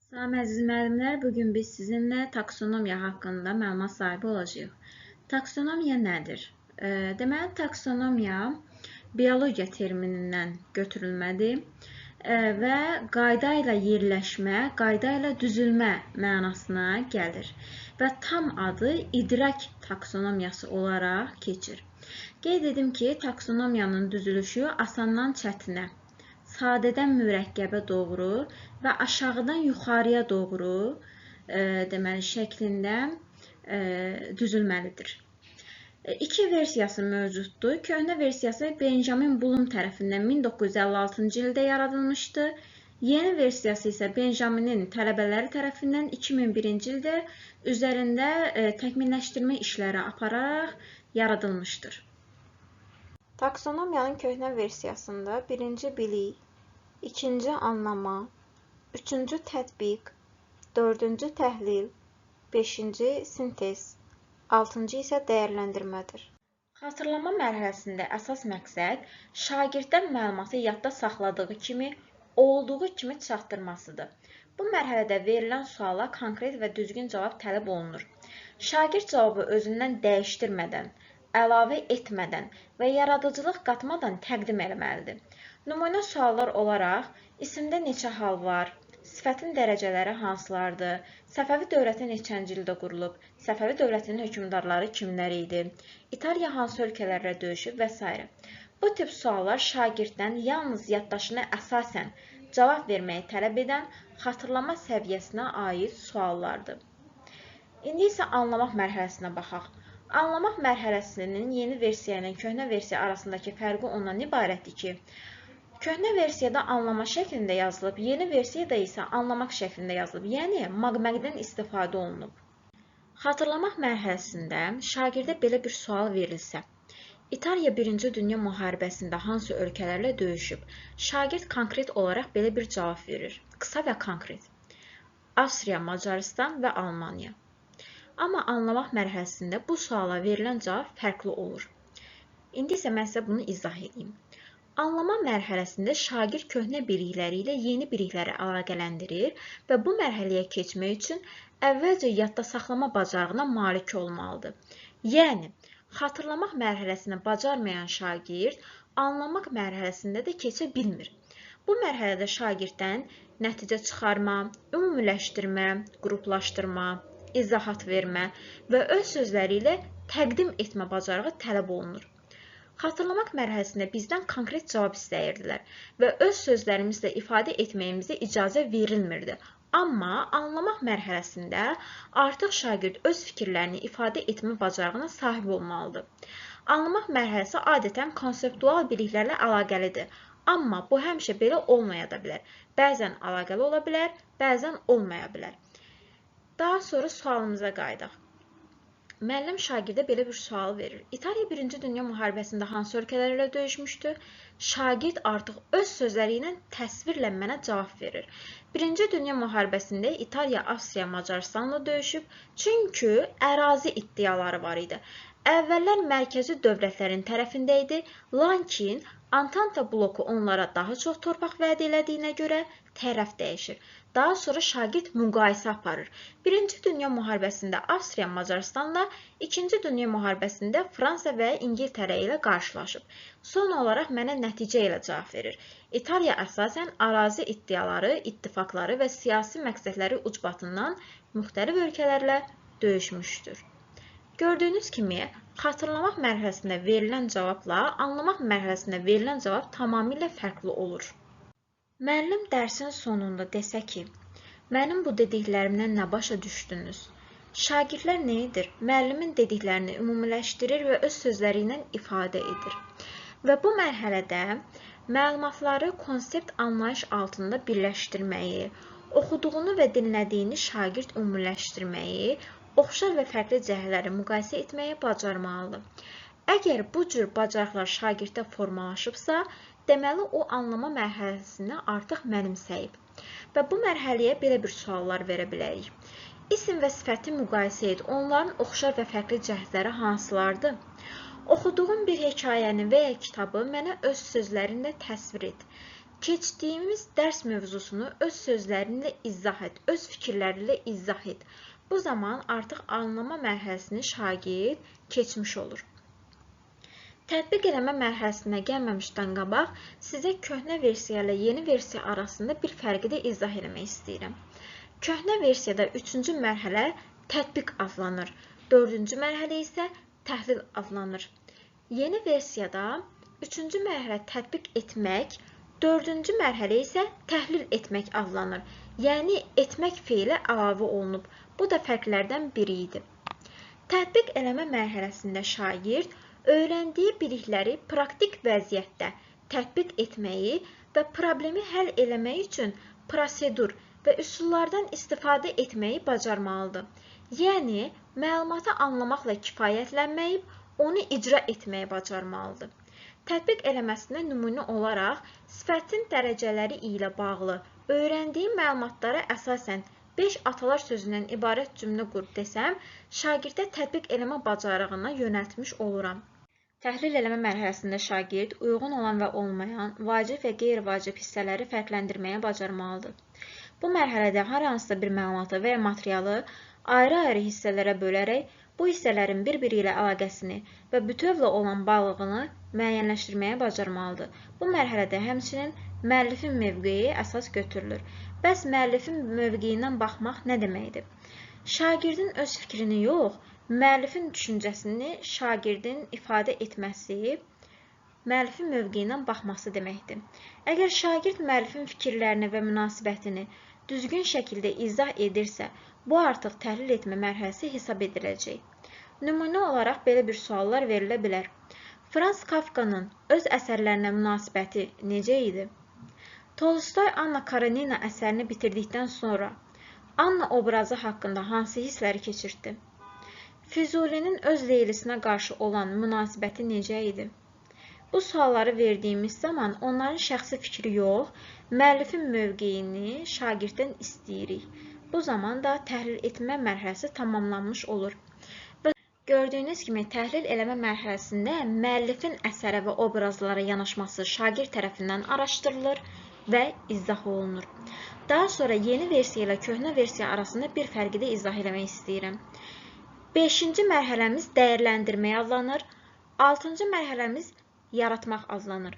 Salam əziz müəllimlər, bugün biz sizinlə taksonomiya haqqında məlumat sahibi olacağıq. Taksonomiya nədir? Deməli, taksonomiya biologiya terminindən götürülmədir və qayda ilə yerləşmə, qayda ilə düzülmə mənasına gəlir və tam adı idrak taksonomiyası olaraq keçir. Qeyd edim ki, taksonomiyanın düzülüşü asandan çətinə, sadədən mürəkkəbə doğru və aşağıdan yuxarıya doğru deməli şəklində düzülməlidir. İki versiyası mövcuddur. Köhnə versiyası Benjamin Bloom tərəfindən 1956-cı ildə yaradılmışdı. Yeni versiyası isə Benjamin'in tələbələri tərəfindən 2001-ci ildə üzərində təkmilləşdirmə işləri apararaq yaradılmışdır. Taksonomiyanın köhnə versiyasında birinci bilik, ikinci anlama, üçüncü tətbiq, dördüncü təhlil, beşinci sintez, altıncı isə dəyərləndirmədir. Xatırlama mərhələsində əsas məqsəd şagirddən məlumatı yadda saxladığı kimi, olduğu kimi çatdırmasıdır. Bu mərhələdə verilən suala konkret və düzgün cavab tələb olunur. Şagird cavabı özündən dəyişdirmədən, əlavə etmədən və yaradıcılıq qatmadan təqdim etməlidir. Nümunə suallar olaraq, isimdə neçə hal var, sifətin dərəcələri hansılardır, Səfəvi dövləti neçənci ildə qurulub, Səfəvi dövlətinin hökmdarları kimlər idi, İtaliya hansı ölkələrlə döyüşüb və s. Bu tip suallar şagirddən yalnız yaddaşına əsasən cavab verməyi tələb edən xatırlama səviyyəsinə aid suallardır. İndi isə anlamaq mərhələsinə baxaq. Anlamaq mərhələsinin yeni versiya ilə köhnə versiya arasındakı fərqi ondan ibarətdir ki, köhnə versiyada anlama şəklində yazılıb, yeni versiyada isə anlamaq şəklində yazılıb, yəni maqməqdən istifadə olunub. Xatırlamaq mərhələsində şagirdə belə bir sual verilsə, İtaliya 1-ci Dünya müharibəsində hansı ölkələrlə döyüşüb? Şagird konkret olaraq belə bir cavab verir. Qısa və konkret. Avstriya, Macaristan və Almaniya. Amma anlamaq mərhələsində bu suala verilən cavab fərqli olur. İndi isə mən sizə bunu izah edeyim. Anlama mərhələsində şagird köhnə bilikləri ilə yeni bilikləri əlaqələndirir və bu mərhələyə keçmək üçün əvvəlcə yadda saxlama bacarığına malik olmalıdır. Yəni, xatırlamaq mərhələsini bacarmayan şagird anlamaq mərhələsində də keçə bilmir. Bu mərhələdə şagirddən nəticə çıxarma, ümumiləşdirmə, qruplaşdırma, izahat vermə və öz sözləri ilə təqdim etmə bacarığı tələb olunur. Xatırlamaq mərhələsində bizdən konkret cavab istəyirdilər və öz sözlərimizlə ifadə etməyimizə icazə verilmirdi. Amma anlamaq mərhələsində artıq şagird öz fikirlərini ifadə etmə bacarığına sahib olmalıdır. Anlamaq mərhələsi adətən konseptual biliklərlə əlaqəlidir. Amma bu həmişə belə olmaya da bilər. Bəzən əlaqəli ola bilər, bəzən olmaya bilər. Daha sonra sualımıza qayıdaq. Müəllim şagirdə belə bir sual verir. İtaliya 1-ci Dünya müharibəsində hansı ölkələrlə döyüşmüşdü? Şagird artıq öz sözləri ilə təsvirlə mənə cavab verir. 1-ci Dünya müharibəsində İtaliya, Avstriya, Macaristanla döyüşüb, çünki ərazi iddiaları var idi. Əvvəllər mərkəzi dövlətlərin tərəfində idi, lakin Antanta bloku onlara daha çox torpaq vəd elədiyinə görə tərəf dəyişir. Daha sonra şagird müqayisə aparır. 1-ci Dünya müharibəsində Avstriya Macaristanla, 2-ci Dünya müharibəsində Fransa və İngiltərə ilə qarşılaşıb. Son olaraq mənə nəticə ilə cavab verir. İtaliya əsasən ərazi iddiaları, ittifaqları və siyasi məqsədləri ucbatından müxtəlif ölkələrlə döyüşmüşdür. Gördüyünüz kimi, xatırlamaq mərhələsində verilən cavabla anlamaq mərhələsində verilən cavab tamamilə fərqli olur. Müəllim dərsin sonunda desə ki, mənim bu dediklərimdən nə başa düşdünüz? Şagirdlər nə edir? Müəllimin dediklərini ümumiləşdirir və öz sözləri ilə ifadə edir. Və bu mərhələdə məlumatları konsept anlayış altında birləşdirməyi, oxuduğunu və dinlədiyini şagird ümumiləşdirməyi, oxşar və fərqli cəhətləri müqayisə etməyi bacarmalıdır. Əgər bu cür bacarıqlar şagirddə formalaşıbsa, deməli o anlama mərhələsini artıq mənimsəyib. Və bu mərhələyə belə bir suallar verə bilərik. İsim və sifəti müqayisə et, onların oxşar və fərqli cəhətləri hansılardır? Oxuduğum bir hekayəni və ya kitabı mənə öz sözlərində təsvir et. Keçdiyimiz dərs mövzusunu öz sözlərinlə izah et, öz fikirlərinlə izah et. Bu zaman artıq anlama mərhələsini şagird keçmiş olur. Tətbiq eləmə mərhələsinə gəlməmişdən qabaq sizə köhnə versiya ilə yeni versiya arasında bir fərqi də izah eləmək istəyirəm. Köhnə versiyada 3-cü mərhələ tətbiq adlanır, 4-cü mərhələ isə təhlil adlanır. Yeni versiyada 3-cü mərhələ tətbiq etmək, 4-cü mərhələ isə təhlil etmək adlanır. Yəni, etmək feili əlavə olunub. Bu da fərqlərdən biri idi. Tətbiq eləmə mərhələsində şagird öyrəndiyi bilikləri praktik vəziyyətdə tətbiq etməyi və problemi həll eləmək üçün prosedur və üsullardan istifadə etməyi bacarmalıdır. Yəni, məlumatı anlamaqla kifayətlənməyib, onu icra etməyi bacarmalıdır. Tətbiq eləməsinə nümunə olaraq sifətin dərəcələri ilə bağlı öyrəndiyi məlumatlara əsasən 5 atalar sözündən ibarət cümlə qur desəm, şagirdə tətbiq eləmə bacarığına yönəltmiş oluram. Təhlil eləmə mərhələsində şagird uyğun olan və olmayan, vacib və qeyri-vacib hissələri fərqləndirməyə bacarmalıdır. Bu mərhələdə hər hansısa bir məlumatı və ya materialı ayrı-ayrı hissələrə bölərək bu hissələrin bir-biri ilə əlaqəsini və bütövlə olan bağlılığını müəyyənləşdirməyə bacarmalıdır. Bu mərhələdə həmçinin müəllifin mövqeyi əsas götürülür. Bəs müəllifin mövqeyindən baxmaq nə deməkdir? Şagirdin öz fikrini yox, müəllifin düşüncəsini şagirdin ifadə etməsi, müəllifin mövqeyindən baxması deməkdir. Əgər şagird müəllifin fikirlərini və münasibətini düzgün şəkildə izah edirsə, bu artıq təhlil etmə mərhələsi hesab ediləcək. Nümunə olaraq belə bir suallar verilə bilər. Franz Kafkanın öz əsərlərinə münasibəti necə idi? Tolstoy Anna Karenina əsərini bitirdikdən sonra Anna obrazı haqqında hansı hissləri keçirtdi? Füzulinin öz Leylisinə qarşı olan münasibəti necə idi? Bu sualları verdiyimiz zaman onların şəxsi fikri yox, müəllifin mövqeyini şagirddən istəyirik. Bu zaman da təhlil etmə mərhələsi tamamlanmış olur. Və gördüyünüz kimi təhlil eləmə mərhələsində müəllifin əsərə və obrazlara yanaşması şagird tərəfindən araşdırılır və izah olunur. Daha sonra yeni versiya ilə köhnə versiya arasında bir fərqi də izah eləmək istəyirəm. 5-ci mərhələmiz dəyərləndirmək adlanır, 6-cı mərhələmiz yaratmaq adlanır.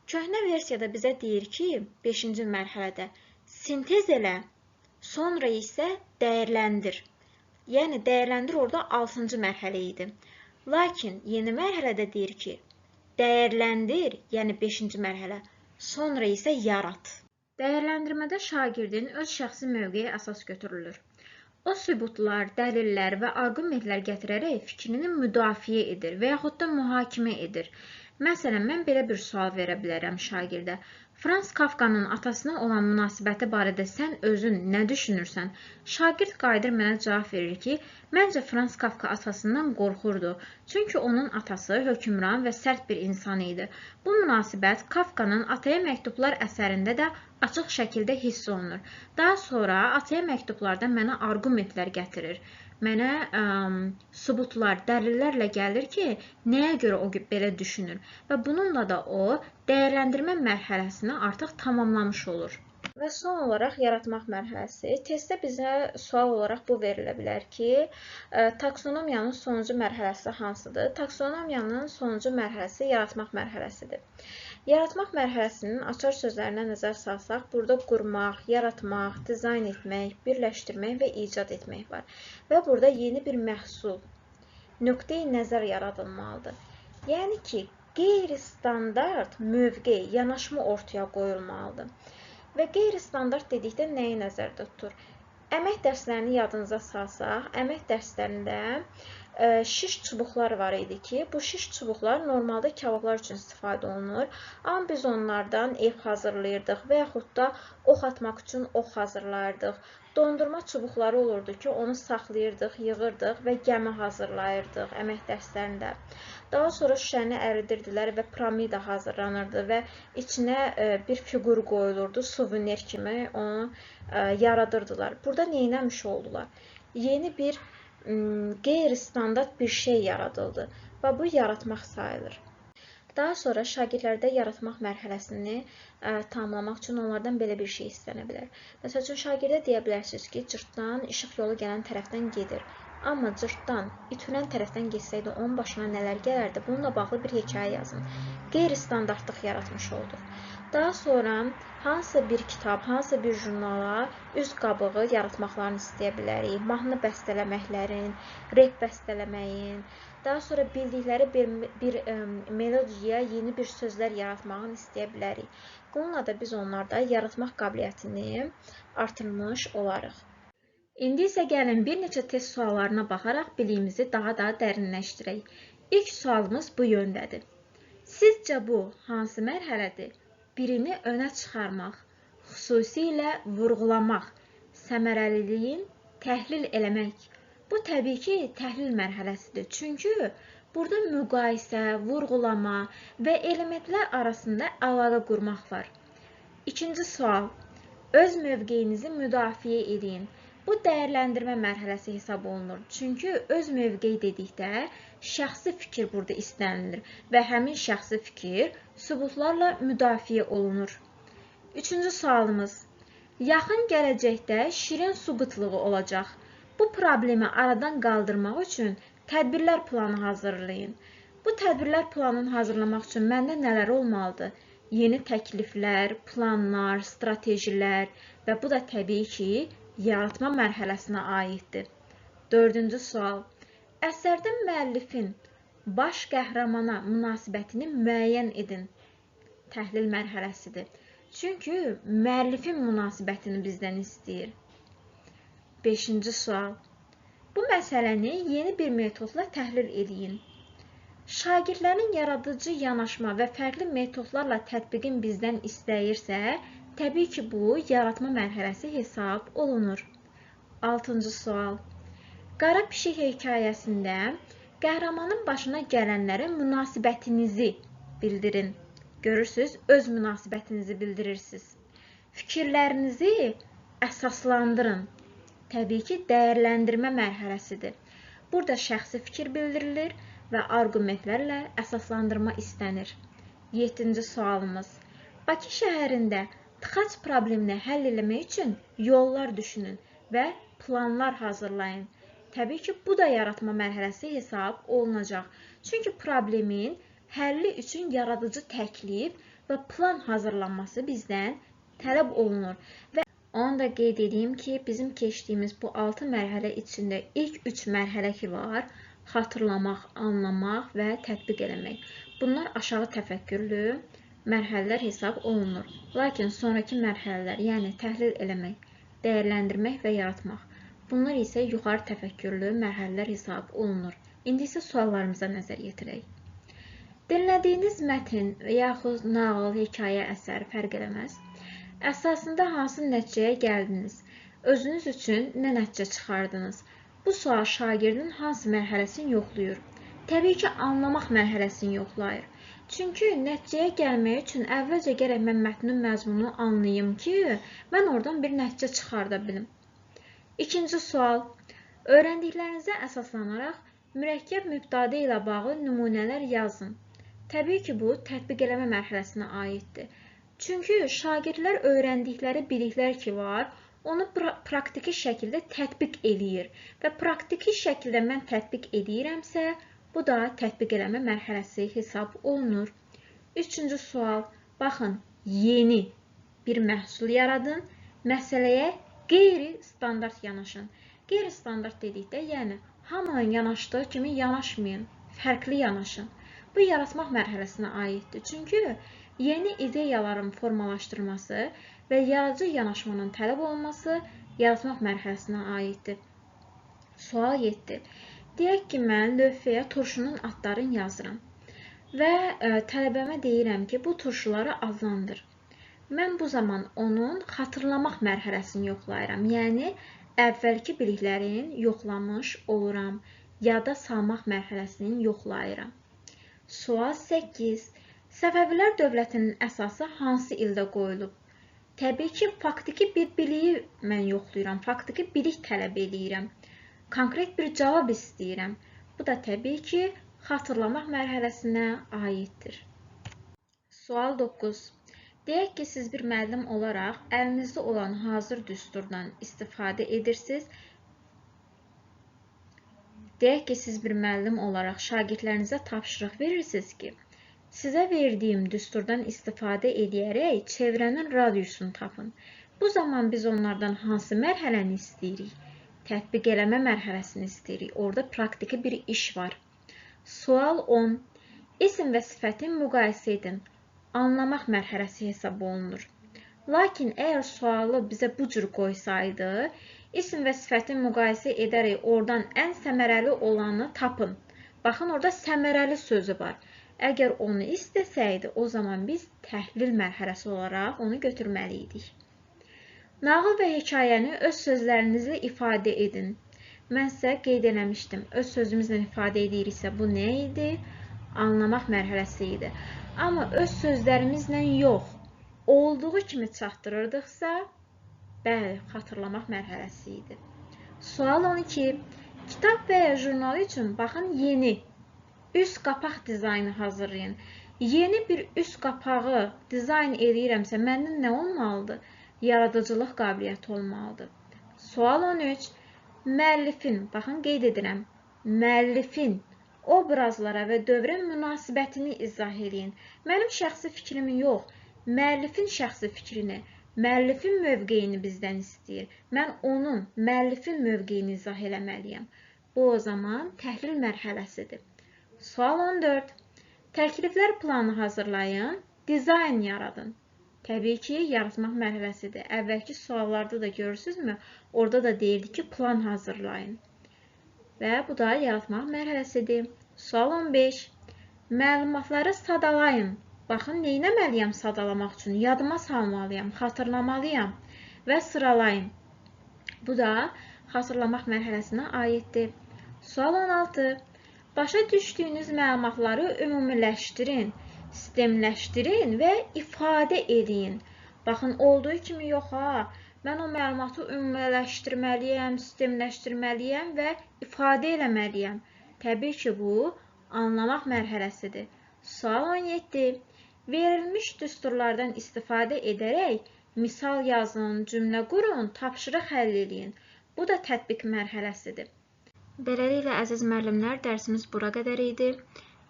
Köhnə versiyada bizə deyir ki, 5-ci mərhələdə sintez elə, sonra isə dəyərləndir. Yəni, dəyərləndir orada 6-cı mərhələ idi. Lakin yeni mərhələdə deyir ki, dəyərləndir, yəni 5-ci mərhələ, sonra isə yarat. Dəyərləndirmədə şagirdin öz şəxsi mövqeyi əsas götürülür. O sübutlar, dəlillər və arqumentlər gətirərək fikrini müdafiə edir və yaxud da mühakimə edir. Məsələn, mən belə bir sual verə bilərəm şagirdə. Franz Kafkanın atasına olan münasibəti barədə sən özün nə düşünürsən? Şagird qayıdır mənə cavab verir ki, məncə Franz Kafka atasından qorxurdu. Çünki onun atası hökmran və sərt bir insan idi. Bu münasibət Kafkanın Ataya məktublar əsərində də açıq şəkildə hiss olunur. Daha sonra Ataya məktublarda mənə arqumentlər gətirir. Mənə sübutlar, dəlillərlə gəlir ki, nəyə görə o belə düşünür və bununla da o, dəyərləndirmə mərhələsini artıq tamamlamış olur. Və son olaraq yaratmaq mərhələsi. Testdə bizə sual olaraq bu verilə bilər ki, taksonomiyanın sonuncu mərhələsi hansıdır? Taksonomiyanın sonuncu mərhələsi yaratmaq mərhələsidir. Yaratmaq mərhələsinin açar sözlərinə nəzər salsaq, burada qurmaq, yaratmaq, dizayn etmək, birləşdirmək və icad etmək var. Və burada yeni bir məhsul, nöqteyi nəzər yaradılmalıdır. Yəni ki, qeyri-standart mövqe, yanaşma ortaya qoyulmalıdır. Və qeyri-standart dedikdə nəyi nəzərdə tutur? Əmək dərslərini yadınıza salsaq, əmək dərslərində şiş çubuqlar var idi ki, bu şiş çubuqlar normalda kabablar üçün istifadə olunur. Amma biz onlardan ev hazırlayırdıq və yaxud da ox atmaq üçün ox hazırlayırdıq. Dondurma çubuqları olurdu ki, onu saxlayırdıq, yığırdıq və gəmi hazırlayırdıq əmək dərslərində. Daha sonra şüşəni əridirdilər və piramida hazırlanırdı və içinə bir fiqur qoyulurdu, suvenir kimi onu yaradırdılar. Burada neynəmiş oldular? Yeni bir qeyri-standart bir şey yaradıldı və bu yaratmaq sayılır. Daha sonra şagirdlərdə yaratmaq mərhələsini tamamlamaq üçün onlardan belə bir şey istənə bilər. Məsəl üçün, şagirdə deyə bilərsiniz ki, cırtdan işıq yolu gələn tərəfdən gedir. Amma cırtdan itülən tərəfdən geçsəydi, onun başına nələr gələrdi? Bununla bağlı bir hekayə yazın. Qeyri-standartlıq yaratmış olduq. Daha sonra hansısa bir kitab, hansısa bir jurnala üz qabığı yaratmaqlarını istəyə bilərik. Mahnı bəstələməklərin, rep bəstələməyin, daha sonra bildikləri bir melodiyaya yeni bir sözlər yaratmağını istəyə bilərik. Bununla da biz onlarda yaratmaq qabiliyyətini artırmış olarıq. İndi isə gəlin bir neçə test suallarına baxaraq biliyimizi daha da dərinləşdirək. İlk sualımız bu yöndədir. Sizcə bu hansı mərhələdir? Birini önə çıxarmaq, xüsusilə vurğulamaq, səmərəliliyin təhlil eləmək. Bu təbii ki, təhlil mərhələsidir. Çünki burada müqayisə, vurğulama və elementlər arasında əlaqə qurmaq var. İkinci sual. Öz mövqeyinizi müdafiə edin. Bu dəyərləndirmə mərhələsi hesab olunur. Çünki öz mövqey dedikdə şəxsi fikir burada istənilir və həmin şəxsi fikir sübutlarla müdafiə olunur. Üçüncü sualımız. Yaxın gələcəkdə şirin su qıtlığı olacaq. Bu problemi aradan qaldırmaq üçün tədbirlər planı hazırlayın. Bu tədbirlər planını hazırlamaq üçün məndə nələr olmalıdır? Yeni təkliflər, planlar, stratejilər və bu da təbii ki, yaratma mərhələsinə aiddir. Dördüncü sual. Əsərdə müəllifin baş qəhrəmana münasibətini müəyyən edin. Təhlil mərhələsidir. Çünki müəllifin münasibətini bizdən istəyir. Beşinci sual. Bu məsələni yeni bir metodla təhlil edin. Şagirdlərin yaradıcı yanaşma və fərqli metodlarla tətbiqin bizdən istəyirsə, təbii ki, bu yaratma mərhələsi hesab olunur. Altıncı sual. Qara pişik hekayəsində qəhrəmanın başına gələnlərə münasibətinizi bildirin. Görürsünüz, öz münasibətinizi bildirirsiniz. Fikirlərinizi əsaslandırın. Təbii ki, dəyərləndirmə mərhələsidir. Burada şəxsi fikir bildirilir və arqumentlərlə əsaslandırma istənir. 7-ci sualımız. Bakı şəhərində tıxac problemini həll etmək üçün yollar düşünün və planlar hazırlayın. Təbii ki, bu da yaratma mərhələsi hesab olunacaq. Çünki problemin həlli üçün yaradıcı təklif və plan hazırlanması bizdən tələb olunur. Və onu da qeyd edeyim ki, bizim keçdiyimiz bu 6 mərhələ içində ilk 3 mərhələ ki var, xatırlamaq, anlamaq və tətbiq eləmək. Bunlar aşağı təfəkkürlü mərhələlər hesab olunur. Lakin sonraki mərhələlər, yəni təhlil eləmək, dəyərləndirmək və yaratmaq, bunlar isə yuxarı təfəkkürlü mərhələlər hesab olunur. İndi isə suallarımıza nəzər yetirək. Dinlədiyiniz mətn və yaxud nağıl, hekayə, əsər fərq eləməz. Əsasında hansı nəticəyə gəldiniz? Özünüz üçün nə nəticə çıxardınız? Bu sual şagirdin hansı mərhələsini yoxlayır? Təbii ki, anlamaq mərhələsini yoxlayır. Çünki nəticəyə gəlmək üçün əvvəlcə gərək mən mətnin məzmununu anlayım ki, mən oradan bir nəticə çıxarda bilim. İkinci sual. Öyrəndiklərinizə əsaslanaraq mürəkkəb mübtadiə ilə bağlı nümunələr yazın. Təbii ki, bu tətbiq eləmə mərhələsinə aiddir. Çünki şagirdlər öyrəndikləri biliklər ki var, onu praktiki şəkildə tətbiq eləyir və praktiki şəkildə mən tətbiq edirəmsə, bu da tətbiq eləmə mərhələsi hesab olunur. Üçüncü sual. Baxın, yeni bir məhsul yaradın, məsələyə qeyri-standart yanaşın. Qeyri-standart dedikdə, yəni hamının yanaşdığı kimi yanaşmayın, fərqli yanaşın. Bu yaratmaq mərhələsinə aiddir. Çünki yeni ideyaların formalaşdırılması və yaradıcı yanaşmanın tələb olunması yaratmaq mərhələsinə aiddir. Sual 7. Deyək ki, mən lövhəyə turşunun adlarını yazıram və tələbəmə deyirəm ki, bu turşuları adlandır. Mən bu zaman onun xatırlamaq mərhələsini yoxlayıram. Yəni, əvvəlki biliklərin yoxlamış oluram. Yada salmaq mərhələsini yoxlayıram. Sual 8. Səfəvilər dövlətinin əsası hansı ildə qoyulub? Təbii ki, faktiki bir biliyi mən yoxlayıram. Faktiki bilik tələb edirəm. Konkret bir cavab istəyirəm. Bu da təbii ki, xatırlamaq mərhələsinə aiddir. Sual 9. Deyək ki, siz bir müəllim olaraq əlinizdə olan hazır düsturdan istifadə edirsiniz. Deyək ki, siz bir müəllim olaraq şagirdlərinizə tapşırıq verirsiniz ki, sizə verdiyim düsturdan istifadə edərək çevrənin radiusunu tapın. Bu zaman biz onlardan hansı mərhələni istəyirik? Tətbiq eləmə mərhələsini istəyirik. Orada praktiki bir iş var. Sual 10. İsim və sifətin müqayisə edin. Anlamaq mərhələsi hesab olunur. Lakin əgər sualı bizə bu cür qoysaydı, isim və sifətin müqayisə edərək oradan ən səmərəli olanı tapın. Baxın, orada səmərəli sözü var. Əgər onu istəsəydi, o zaman biz təhlil mərhələsi olaraq onu götürməliydik. Nağıl və hekayəni öz sözlərinizlə ifadə edin. Mən sizə qeyd eləmişdim. Öz sözümüzlə ifadə ediriksə, bu nə idi? Anlamaq mərhələsi idi. Amma öz sözlərimizlə yox, olduğu kimi çatdırırdıqsa, bəli, xatırlamaq mərhələsi idi. Sual 12. Kitab və ya jurnal üçün baxın, yeni üst qapaq dizaynı hazırlayın. Yeni bir üst qapağı dizayn edirəmsə, məndən nə olmalıdır? Yaradıcılıq qabiliyyəti olmalıdır. Sual 13. Müəllifin, baxın qeyd edirəm, müəllifin obrazlara və dövrə münasibətini izah edin. Mənim şəxsi fikrimi yox, müəllifin şəxsi fikrini, müəllifin mövqeyini bizdən istəyir. Mən onun, müəllifin mövqeyini izah eləməliyəm. Bu o zaman təhlil mərhələsidir. Sual 14. Təkliflər planı hazırlayın, dizayn yaradın. Təbii ki, yaratmaq mərhələsidir. Əvvəlki suallarda da görürsünüzmü? Orada da deyildi ki, plan hazırlayın. Və bu da yaratmaq mərhələsidir. Sual 15. Məlumatları sadalayın. Baxın, neynəməliyəm sadalamaq üçün? Yadıma salmalıyam, xatırlamalıyam və sıralayın. Bu da xatırlamaq mərhələsinə aiddir. Sual 16. Başa düşdüyünüz məlumatları ümumiləşdirin, sistemləşdirin və ifadə edin. Baxın, olduğu kimi yox ha. Mən o məlumatı ümumiləşdirməliyəm, sistemləşdirməliyəm və ifadə eləməliyəm. Təbii ki, bu anlamaq mərhələsidir. Sual 17. Verilmiş düsturlardan istifadə edərək misal yazın, cümlə qurun, tapşırıq həll edin. Bu da tətbiq mərhələsidir. Beləliklə, əziz müəllimlər, dərsimiz bura qədər idi.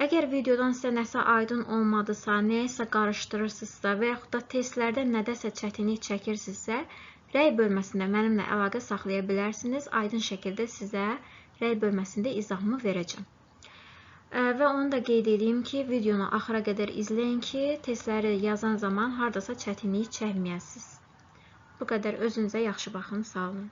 Əgər videodan sizə nəsə aydın olmadısa, nəyəsə qarışdırırsınızsa və yaxud da testlərdə nədəsə çətinlik çəkirsinizsə, rəy bölməsində mənimlə əlaqə saxlaya bilərsiniz. Aydın şəkildə sizə rəy bölməsində izahımı verəcəm. Və onu da qeyd edeyim ki, videonu axıra qədər izləyin ki, testləri yazan zaman hardasa çətinlik çəkməyəsiniz. Bu qədər, özünüzə yaxşı baxın, sağ olun.